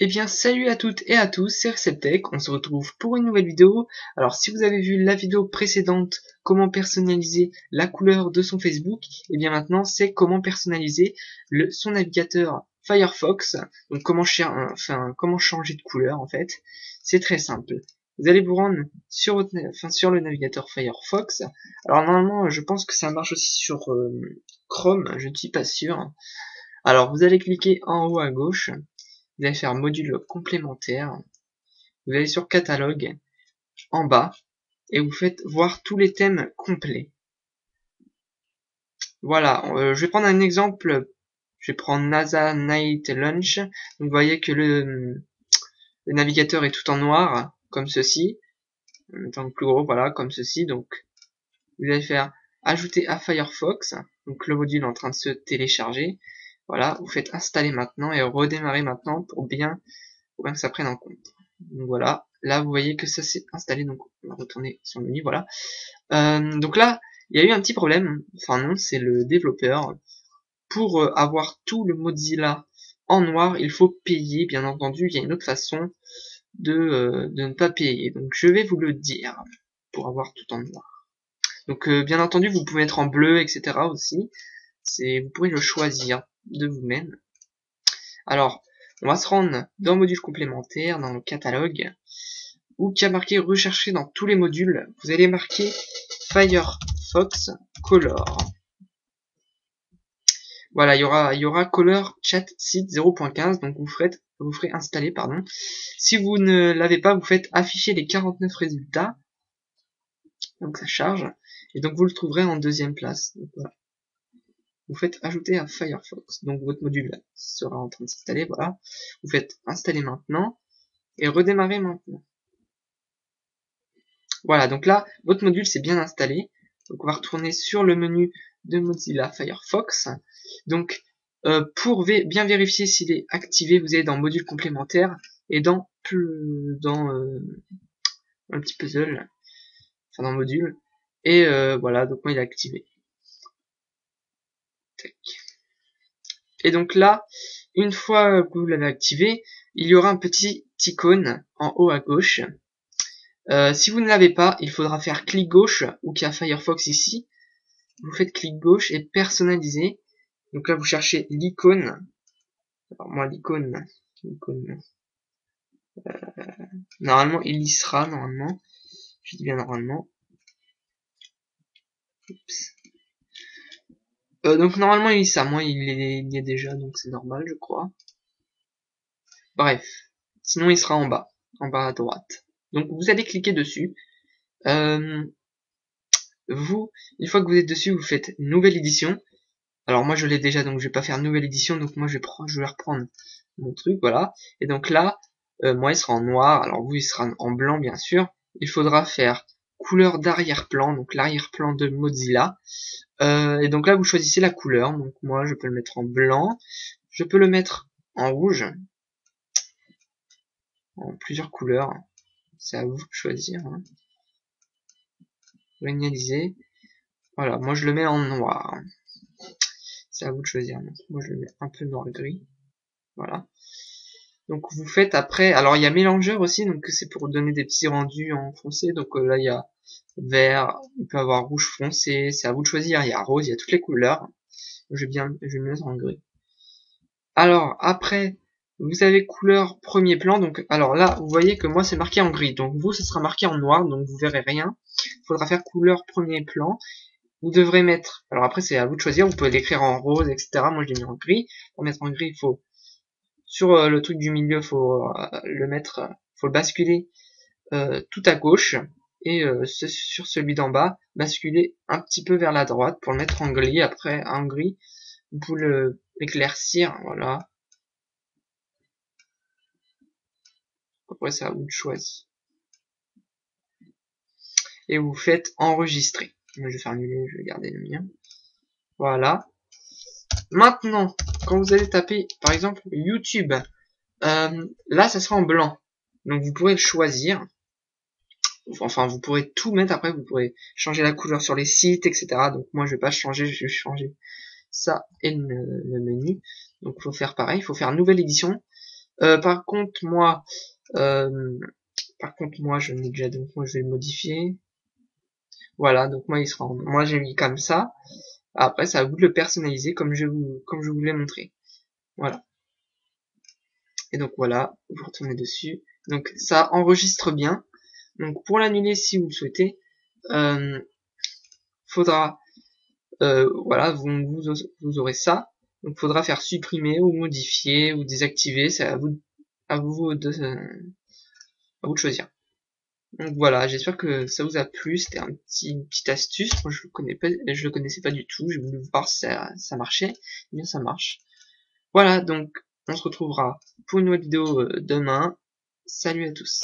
Eh bien, salut à toutes et à tous, c'est Receptech, on se retrouve pour une nouvelle vidéo. Alors, si vous avez vu la vidéo précédente, comment personnaliser la couleur de son Facebook, eh bien maintenant, c'est comment personnaliser son navigateur Firefox. Donc, comment changer de couleur, en fait. C'est très simple. Vous allez vous rendre sur le navigateur Firefox. Alors, normalement, je pense que ça marche aussi sur Chrome, je ne suis pas sûr. Alors, vous allez cliquer en haut à gauche. Vous allez faire module complémentaire, vous allez sur catalogue, en bas, et vous faites voir tous les thèmes complets. Voilà, je vais prendre un exemple, je vais prendre NASA Night Launch, donc vous voyez que le navigateur est tout en noir, comme ceci, en étant plus gros, voilà, comme ceci, donc vous allez faire ajouter à Firefox, donc le module est en train de se télécharger, voilà, vous faites installer maintenant et redémarrer maintenant pour bien que ça prenne en compte. Donc voilà, là vous voyez que ça s'est installé, donc on va retourner sur le menu, voilà. Donc là, il y a eu un petit problème, enfin non, c'est le développeur. Pour avoir tout le Mozilla en noir, il faut payer, bien entendu, il y a une autre façon de ne pas payer. Donc je vais vous le dire, pour avoir tout en noir. Donc bien entendu, vous pouvez mettre en bleu, etc. aussi. Vous pourrez le choisir de vous-même. Alors, on va se rendre dans le module complémentaire, dans le catalogue, où qui a marqué rechercher dans tous les modules. Vous allez marquer Firefox Color. Voilà, il y aura Color Chat Site 0.15, donc vous ferez installer, pardon. Si vous ne l'avez pas, vous faites afficher les 49 résultats. Donc ça charge. Et donc vous le trouverez en deuxième place. Donc, voilà. Vous faites ajouter à Firefox. Donc votre module sera en train de s'installer, voilà. Vous faites installer maintenant et redémarrer maintenant. Voilà, donc là, votre module s'est bien installé. Donc on va retourner sur le menu de Mozilla Firefox. Donc pour bien vérifier s'il est activé, vous allez dans module complémentaire et dans un petit puzzle, enfin dans module. Et voilà, donc moi il est activé. Tac. Et donc là, une fois que vous l'avez activé, il y aura un petit icône en haut à gauche. Si vous ne l'avez pas, il faudra faire clic gauche, ou qu'il y a Firefox ici. Vous faites clic gauche et personnaliser. Donc là, vous cherchez l'icône. Alors moi, l'icône, normalement, il y sera, normalement. Je dis bien normalement. Oups. Donc normalement, il y ça. Moi, il y est déjà, donc c'est normal, je crois. Bref. Sinon, il sera en bas à droite. Donc vous allez cliquer dessus. Une fois que vous êtes dessus, vous faites nouvelle édition. Alors moi je l'ai déjà, donc je vais pas faire nouvelle édition, donc moi je vais reprendre mon truc, voilà. Et donc là, moi il sera en noir, alors vous il sera en blanc bien sûr. Il faudra faire couleur d'arrière-plan, donc l'arrière-plan de Mozilla. Et donc là vous choisissez la couleur, donc moi je peux le mettre en blanc, je peux le mettre en rouge, en plusieurs couleurs, c'est à vous de choisir. Hein. Réaliser. Voilà, moi je le mets en noir. C'est à vous de choisir. Moi je le mets un peu noir-gris. Voilà. Donc vous faites après, alors il y a mélangeur aussi, donc c'est pour donner des petits rendus en foncé. Donc là il y a vert, il peut avoir rouge foncé, c'est à vous de choisir. Il y a rose, il y a toutes les couleurs. Je vais me mettre en gris. Alors après, vous avez couleur premier plan. Donc alors là, vous voyez que moi c'est marqué en gris. Donc vous, ça sera marqué en noir, donc vous verrez rien. Il faudra faire couleur premier plan. Vous devrez mettre, alors après c'est à vous de choisir, vous pouvez l'écrire en rose, etc. Moi je l'ai mis en gris. Pour mettre en gris, il faut, sur le truc du milieu, faut faut le basculer tout à gauche. Et sur celui d'en bas, basculer un petit peu vers la droite pour le mettre en gris. Après, en gris, vous pouvez l'éclaircir, voilà. Après c'est à vous de choisir. Et vous faites enregistrer. Moi je vais faire annuler, je vais garder le mien. Voilà. Maintenant, quand vous allez taper, par exemple, YouTube, là, ça sera en blanc. Donc, vous pourrez le choisir. Enfin, vous pourrez tout mettre. Après, vous pourrez changer la couleur sur les sites, etc. Donc, moi, je vais pas changer. Je vais changer ça et le menu. Donc, il faut faire pareil. Il faut faire nouvelle édition. Par contre moi je l'ai déjà, donc moi je vais le modifier. Voilà, donc moi il sera moi j'ai mis comme ça. Après c'est à vous de le personnaliser comme je vous l'ai montré. Voilà. Et donc voilà, vous retournez dessus. Donc ça enregistre bien. Donc pour l'annuler si vous le souhaitez, faudra voilà, vous aurez ça. Donc faudra faire supprimer ou modifier ou désactiver, c'est à vous de choisir. Donc voilà, j'espère que ça vous a plu, c'était une petite astuce, moi je le connaissais pas du tout, j'ai voulu voir si ça marchait, et bien ça marche. Voilà, donc on se retrouvera pour une nouvelle vidéo demain. Salut à tous.